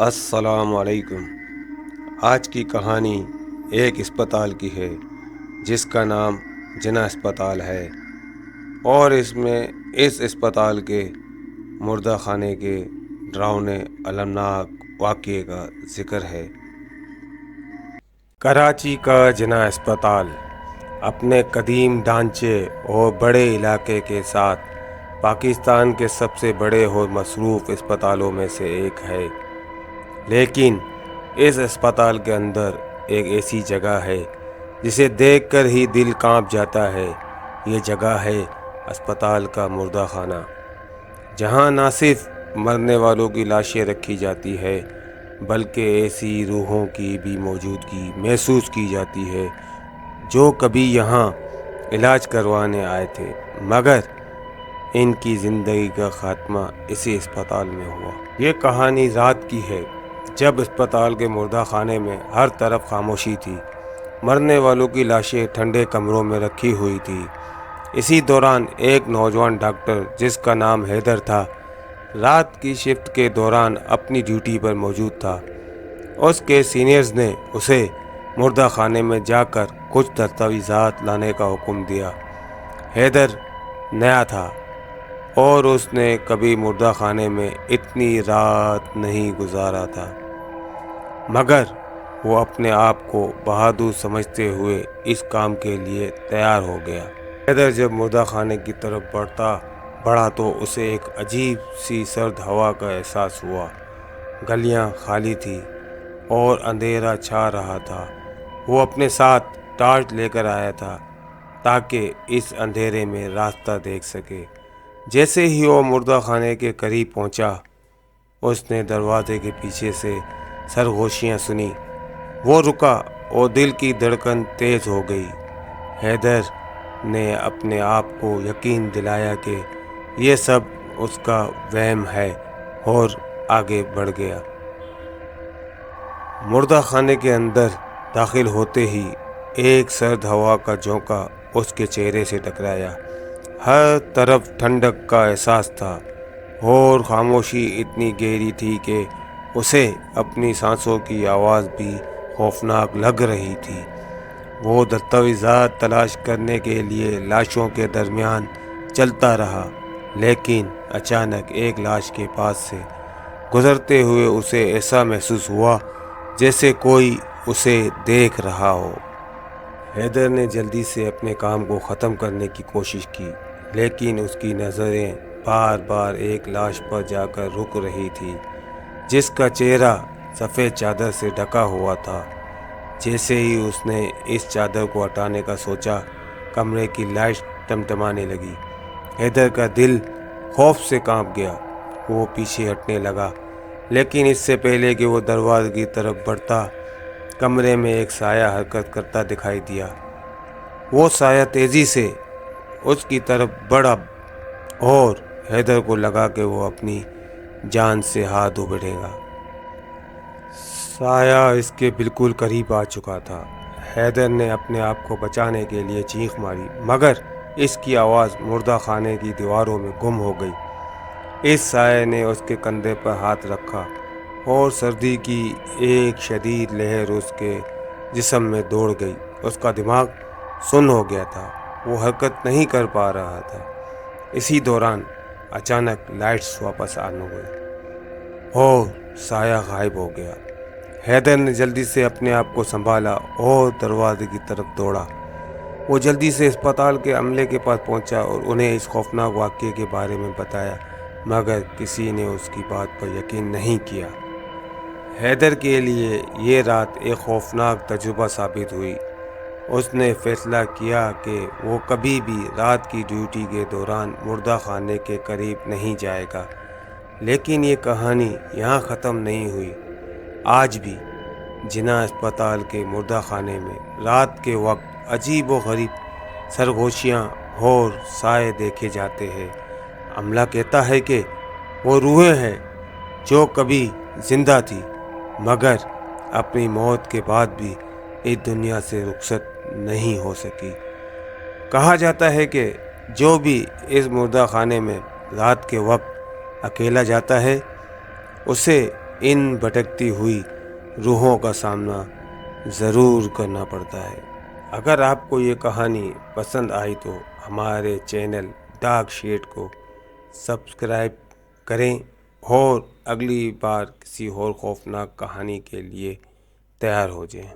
السلام علیکم۔ آج کی کہانی ایک اسپتال کی ہے جس کا نام جناح اسپتال ہے، اور اس اسپتال کے مردہ خانے کے ڈراؤنے المناک واقعے کا ذکر ہے۔ کراچی کا جناح اسپتال اپنے قدیم ڈھانچے اور بڑے علاقے کے ساتھ پاکستان کے سب سے بڑے اور مصروف اسپتالوں میں سے ایک ہے، لیکن اس اسپتال کے اندر ایک ایسی جگہ ہے جسے دیکھ کر ہی دل کانپ جاتا ہے۔ یہ جگہ ہے اسپتال کا مردہ خانہ، جہاں نہ صرف مرنے والوں کی لاشیں رکھی جاتی ہے بلکہ ایسی روحوں کی بھی موجودگی محسوس کی جاتی ہے جو کبھی یہاں علاج کروانے آئے تھے مگر ان کی زندگی کا خاتمہ اسی اسپتال میں ہوا۔ یہ کہانی رات کی ہے جب اسپتال کے مردہ خانے میں ہر طرف خاموشی تھی، مرنے والوں کی لاشیں ٹھنڈے کمروں میں رکھی ہوئی تھی۔ اسی دوران ایک نوجوان ڈاکٹر جس کا نام حیدر تھا، رات کی شفٹ کے دوران اپنی ڈیوٹی پر موجود تھا۔ اس کے سینئرز نے اسے مردہ خانے میں جا کر کچھ دستاویزات لانے کا حکم دیا۔ حیدر نیا تھا اور اس نے کبھی مردہ خانے میں اتنی رات نہیں گزارا تھا، مگر وہ اپنے آپ کو بہادر سمجھتے ہوئے اس کام کے لیے تیار ہو گیا۔ حیدر جب مردہ خانے کی طرف بڑھا تو اسے ایک عجیب سی سرد ہوا کا احساس ہوا۔ گلیاں خالی تھیں اور اندھیرا چھا رہا تھا۔ وہ اپنے ساتھ ٹارچ لے کر آیا تھا تاکہ اس اندھیرے میں راستہ دیکھ سکے۔ جیسے ہی وہ مردہ خانے کے قریب پہنچا، اس نے دروازے کے پیچھے سے سرگوشیاں سنی۔ وہ رکا اور دل کی دھڑکن تیز ہو گئی۔ حیدر نے اپنے آپ کو یقین دلایا کہ یہ سب اس کا وہم ہے اور آگے بڑھ گیا۔ مردہ خانے کے اندر داخل ہوتے ہی ایک سرد ہوا کا جھونکا اس کے چہرے سے ٹکرایا۔ ہر طرف ٹھنڈک کا احساس تھا اور خاموشی اتنی گہری تھی کہ اسے اپنی سانسوں کی آواز بھی خوفناک لگ رہی تھی۔ وہ دستاویزات تلاش کرنے کے لیے لاشوں کے درمیان چلتا رہا، لیکن اچانک ایک لاش کے پاس سے گزرتے ہوئے اسے ایسا محسوس ہوا جیسے کوئی اسے دیکھ رہا ہو۔ حیدر نے جلدی سے اپنے کام کو ختم کرنے کی کوشش کی، لیکن اس کی نظریں بار بار ایک لاش پر جا کر رک رہی تھی جس کا چہرہ سفید چادر سے ڈھکا ہوا تھا۔ جیسے ہی اس نے اس چادر کو ہٹانے کا سوچا، کمرے کی لائٹ ٹمٹمانے لگی۔ حیدر کا دل خوف سے کانپ گیا۔ وہ پیچھے ہٹنے لگا، لیکن اس سے پہلے کہ وہ دروازے کی طرف بڑھتا، کمرے میں ایک سایہ حرکت کرتا دکھائی دیا۔ وہ سایہ تیزی سے اس کی طرف بڑھا اور حیدر کو لگا کہ وہ اپنی جان سے ہاتھ دھو بیٹھے گا۔ سایہ اس کے بالکل قریب آ چکا تھا۔ حیدر نے اپنے آپ کو بچانے کے لیے چیخ ماری، مگر اس کی آواز مردہ خانے کی دیواروں میں گم ہو گئی۔ اس سایہ نے اس کے کندھے پر ہاتھ رکھا اور سردی کی ایک شدید لہر اس کے جسم میں دوڑ گئی۔ اس کا دماغ سن ہو گیا تھا، وہ حرکت نہیں کر پا رہا تھا۔ اسی دوران اچانک لائٹس واپس آن ہو گئی اور سایہ غائب ہو گیا۔ حیدر نے جلدی سے اپنے آپ کو سنبھالا اور دروازے کی طرف دوڑا۔ وہ جلدی سے اسپتال کے عملے کے پاس پہنچا اور انہیں اس خوفناک واقعے کے بارے میں بتایا، مگر کسی نے اس کی بات پر یقین نہیں کیا۔ حیدر کے لیے یہ رات ایک خوفناک تجربہ ثابت ہوئی۔ اس نے فیصلہ کیا کہ وہ کبھی بھی رات کی ڈیوٹی کے دوران مردہ خانے کے قریب نہیں جائے گا۔ لیکن یہ کہانی یہاں ختم نہیں ہوئی۔ آج بھی جناح اسپتال کے مردہ خانے میں رات کے وقت عجیب و غریب سرگوشیاں اور سائے دیکھے جاتے ہیں۔ عملہ کہتا ہے کہ وہ روحیں ہیں جو کبھی زندہ تھی مگر اپنی موت کے بعد بھی اس دنیا سے رخصت نہیں ہو سکی۔ کہا جاتا ہے کہ جو بھی اس مردہ خانے میں رات کے وقت اکیلا جاتا ہے، اسے ان بھٹکتی ہوئی روحوں کا سامنا ضرور کرنا پڑتا ہے۔ اگر آپ کو یہ کہانی پسند آئی تو ہمارے چینل ڈارک شیڈ کو سبسکرائب کریں اور اگلی بار کسی اور خوفناک کہانی کے لیے تیار ہو جائیں۔